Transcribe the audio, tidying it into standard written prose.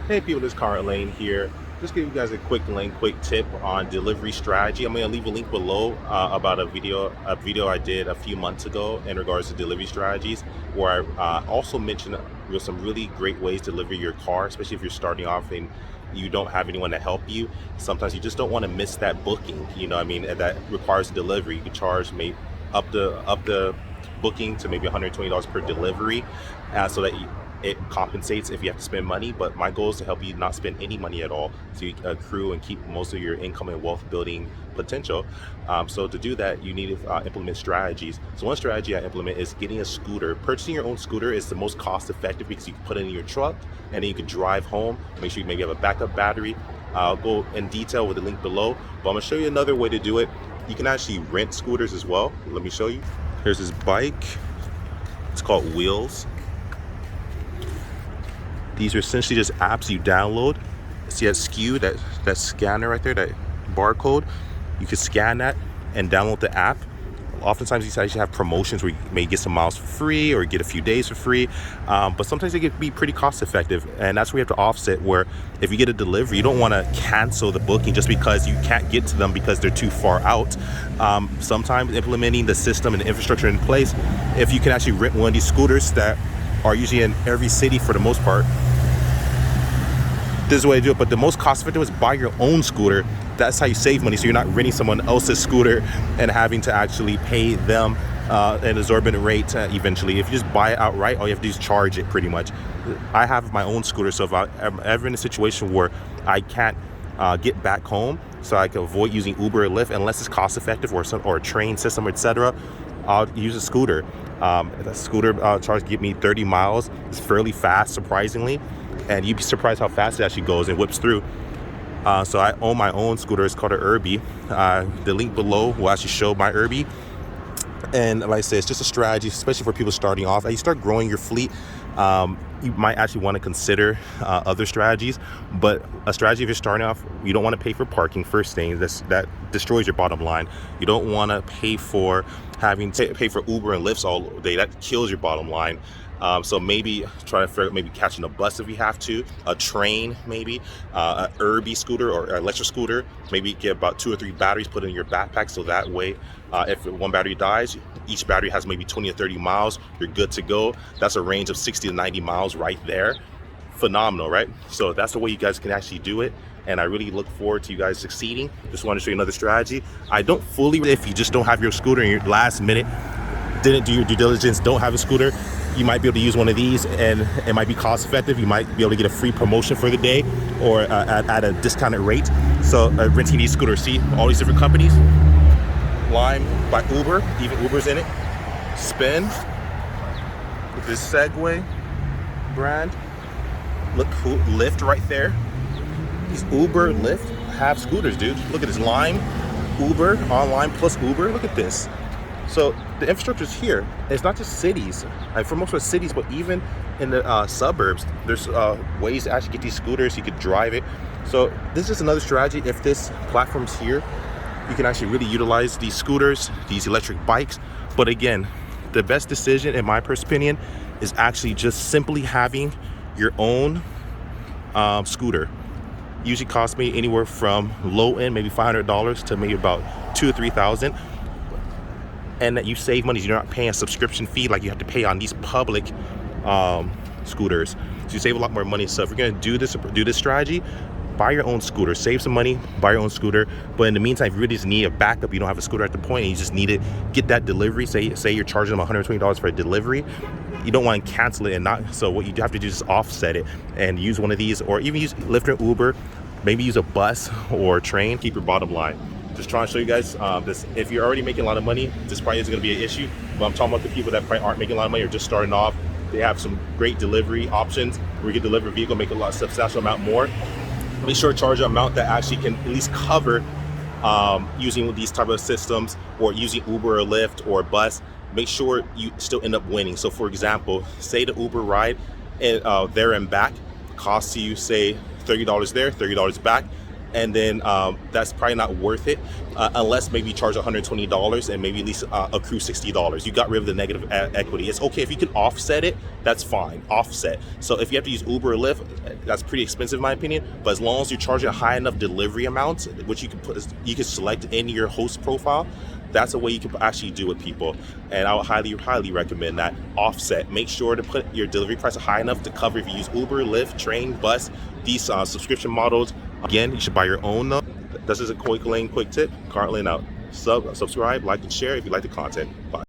Hey people, this is Conrad Layn here. Just give you guys a quick tip on delivery strategy. I'm gonna leave a link below about a video I did a few months ago in regards to delivery strategies, where I also mentioned some really great ways to deliver your car, especially if you're starting off and you don't have anyone to help you. Sometimes you just don't want to miss that booking. You know, what I mean, and that requires delivery. You can charge maybe up the booking to maybe $120 per delivery, so that it compensates if you have to spend money. But my goal is to help you not spend any money at all, so you accrue and keep most of your income and wealth building potential. So to do that, you need to implement strategies. So one strategy I implement is getting a scooter. Purchasing your own scooter is the most cost effective because you can put it in your truck and then you can drive home. Make sure you maybe have a backup battery. I'll go in detail with the link below, but I'm gonna show you another way to do it. You can actually rent scooters as well. Let me show you. Here's this bike. It's called Wheels. These are essentially just apps you download. See that SKU, that scanner right there, that barcode? You can scan that and download the app. Oftentimes these actually have promotions where you may get some miles for free or get a few days for free, but sometimes they can be pretty cost effective, and that's where you have to offset, where if you get a delivery, you don't want to cancel the booking just because you can't get to them because they're too far out. Sometimes implementing the system and the infrastructure in place, if you can actually rent one of these scooters that are usually in every city for the most part, this is the way to do it. But the most cost effective is buy your own scooter. That's how you save money, so you're not renting someone else's scooter and having to actually pay them an exorbitant rate eventually. If you just buy it outright, all you have to do is charge it pretty much. I have my own scooter, so if I'm ever in a situation where I can't get back home, so I can avoid using Uber or Lyft unless it's cost effective, or a train system, etc., I'll use a scooter. The scooter charge give me 30 miles. It's fairly fast, surprisingly, and you'd be surprised how fast it actually goes and whips through. So I own my own scooter. It's called an Urb-E. The link below will actually show my Urb-E. And like I said, it's just a strategy, especially for people starting off. As you start growing your fleet, you might actually want to consider other strategies. But a strategy, if you're starting off, you don't want to pay for parking. First thing, that destroys your bottom line. You don't want to pay for having to pay for Uber and Lyfts all day. That kills your bottom line. So maybe try to figure out, maybe catching a bus if you have to, a train, maybe an Urb-E scooter or an electric scooter. Maybe get about 2 or 3 batteries put in your backpack, so that way if one battery dies, each battery has maybe 20 or 30 miles. You're good to go. That's a range of 60 to 90 miles right there. Phenomenal, right? So that's the way you guys can actually do it, and I really look forward to you guys succeeding. Just want to show you another strategy. I don't fully, if you just don't have your scooter in your last minute, didn't do your due diligence, don't have a scooter, you might be able to use one of these, and it might be cost effective. You might be able to get a free promotion for the day, or at a discounted rate. So renting these scooters, see all these different companies. Lime by Uber, even Uber's in it. Spin with this Segway brand. Look cool. Lyft right there. These Uber, Lyft have scooters, dude. Look at this. Lime, Uber, online plus Uber. Look at this. So the infrastructure is here. It's not just cities. For most of the cities, but even in the suburbs, there's ways to actually get these scooters. You could drive it. So this is another strategy. If this platform's here, you can actually really utilize these scooters, these electric bikes. But again, the best decision, in my personal opinion, is actually just simply having your own scooter. Usually costs me anywhere from low end, maybe $500 to maybe about $2,000 or $3,000. And that you save money. You're not paying a subscription fee like you have to pay on these public scooters. So you save a lot more money. So if you're gonna do this strategy, buy your own scooter, save some money, buy your own scooter. But in the meantime, if you really just need a backup, you don't have a scooter at the point, and you just need it, get that delivery. Say you're charging them $120 for a delivery. You don't want to cancel it and not. So what you have to do is offset it and use one of these, or even use Lyft or Uber. Maybe use a bus or a train. Keep your bottom line. Just trying to show you guys this. If you're already making a lot of money, this probably isn't going to be an issue. But I'm talking about the people that probably aren't making a lot of money or just starting off. They have some great delivery options where you can deliver a vehicle, make a lot, substantial amount more. Make sure to charge an amount that actually can at least cover using these type of systems, or using Uber or Lyft or bus. Make sure you still end up winning. So for example, say the Uber ride and there and back costs you, say, $30 there, $30 back. and then that's probably not worth it unless maybe you charge $120 and maybe at least accrue $60. You got rid of the negative equity. It's okay if you can offset it, that's fine, offset. So if you have to use Uber or Lyft, that's pretty expensive in my opinion, but as long as you're charging a high enough delivery amount, which you can select in your host profile, that's a way you can actually do it, people. And I would highly recommend that. Offset. Make sure to put your delivery price high enough to cover if you use Uber, Lyft, train, bus, these subscription models. Again, you should buy your own though. This is a quick tip. Conrad Layn out. Subscribe, like, and share if you like the content. Bye.